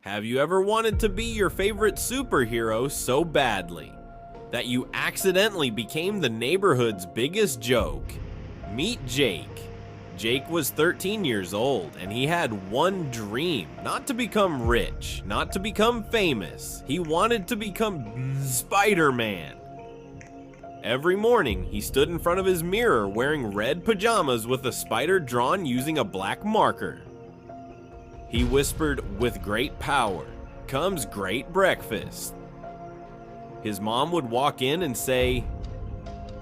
Have you ever wanted to be your favorite superhero so badly that you accidentally became the neighborhood's biggest joke? Meet Jake. Jake was 13 years old and he had one dream: not to become rich, not to become famous. He wanted to become Spider-Man. Every morning, he stood in front of his mirror wearing red pajamas with a spider drawn using a black marker. He whispered, "With great power comes great breakfast." His mom would walk in and say,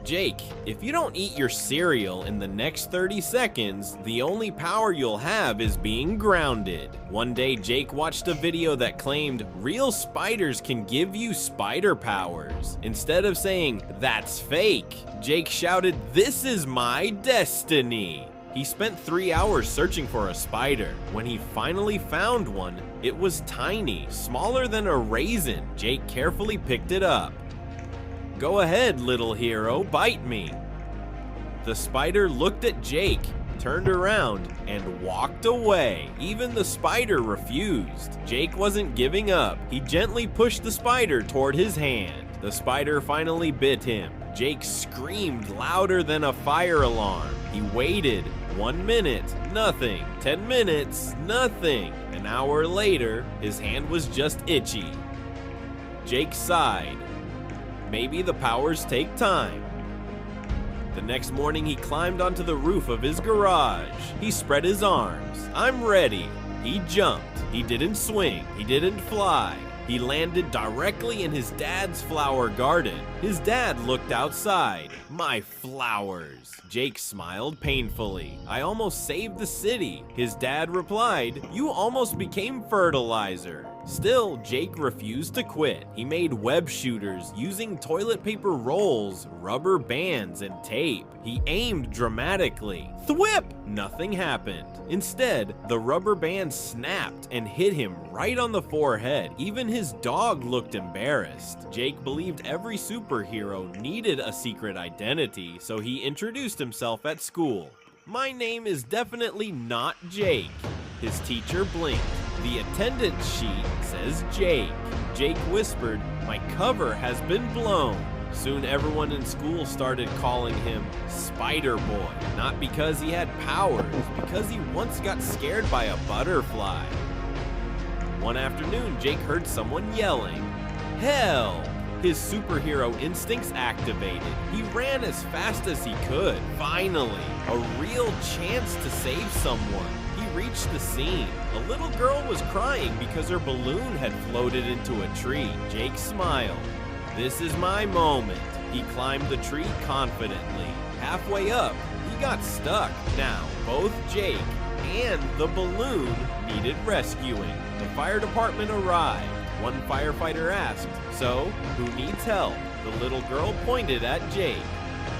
"Jake, if you don't eat your cereal in the next 30 seconds, the only power you'll have is being grounded." One day, Jake watched a video that claimed real spiders can give you spider powers. Instead of saying, "That's fake," Jake shouted, "This is my destiny." He spent 3 hours searching for a spider. When he finally found one, it was tiny, smaller than a raisin. Jake carefully picked it up. "Go ahead, little hero, bite me." The spider looked at Jake, turned around, and walked away. Even the spider refused. Jake wasn't giving up. He gently pushed the spider toward his hand. The spider finally bit him. Jake screamed louder than a fire alarm. He waited. 1 minute, nothing. 10 minutes, nothing. An hour later, his hand was just itchy. Jake sighed. Maybe the powers take time. The next morning, he climbed onto the roof of his garage. He spread his arms. "I'm ready." He jumped. He didn't swing. He didn't fly. He landed directly in his dad's flower garden. His dad looked outside. "My flowers." Jake smiled painfully. "I almost saved the city." His dad replied, "You almost became fertilizer." Still, Jake refused to quit. He made web shooters using toilet paper rolls, rubber bands, and tape. He aimed dramatically. Thwip! Nothing happened. Instead, the rubber band snapped and hit him right on the forehead. Even his dog looked embarrassed. Jake believed every superhero needed a secret identity, so he introduced himself at school. "My name is definitely not Jake." His teacher blinked. "The attendance sheet says Jake." Jake whispered, "My cover has been blown." Soon everyone in school started calling him Spider Boy, not because he had powers, because he once got scared by a butterfly. One afternoon, Jake heard someone yelling, "Help!" His superhero instincts activated. He ran as fast as he could. Finally, a real chance to save someone. He reached the scene. A little girl was crying because her balloon had floated into a tree. Jake smiled. "This is my moment." He climbed the tree confidently. Halfway up, he got stuck. Now, both Jake and the balloon needed rescuing. The fire department arrived. One firefighter asked, "So, who needs help?" The little girl pointed at Jake.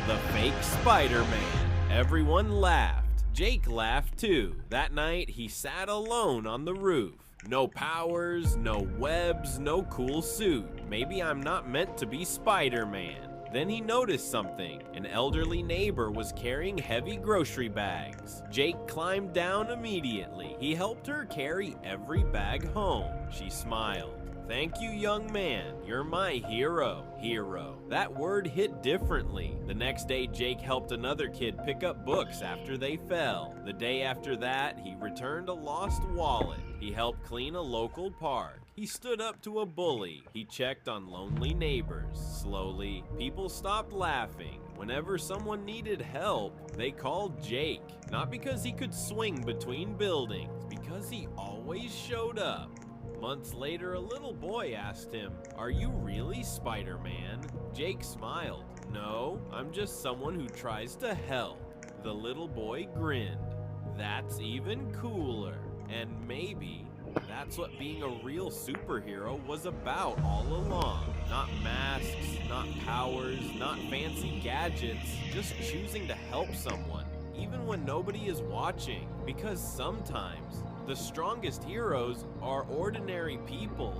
"The fake Spider-Man." Everyone laughed. Jake laughed too. That night, he sat alone on the roof. No powers, no webs, no cool suit. Maybe I'm not meant to be Spider-Man. Then he noticed something. An elderly neighbor was carrying heavy grocery bags. Jake climbed down immediately. He helped her carry every bag home. She smiled. "Thank you, young man. You're my hero." Hero. That word hit differently. The next day, Jake helped another kid pick up books after they fell. The day after that, he returned a lost wallet. He helped clean a local park. He stood up to a bully. He checked on lonely neighbors. Slowly, people stopped laughing. Whenever someone needed help, they called Jake. Not because he could swing between buildings, because he always showed up. Months later, a little boy asked him, "Are you really Spider-Man?" Jake smiled. "No, I'm just someone who tries to help." The little boy grinned. "That's even cooler." And maybe that's what being a real superhero was about all along. Not masks, not powers, not fancy gadgets, just choosing to help someone, even when nobody is watching. Because sometimes the strongest heroes are ordinary people.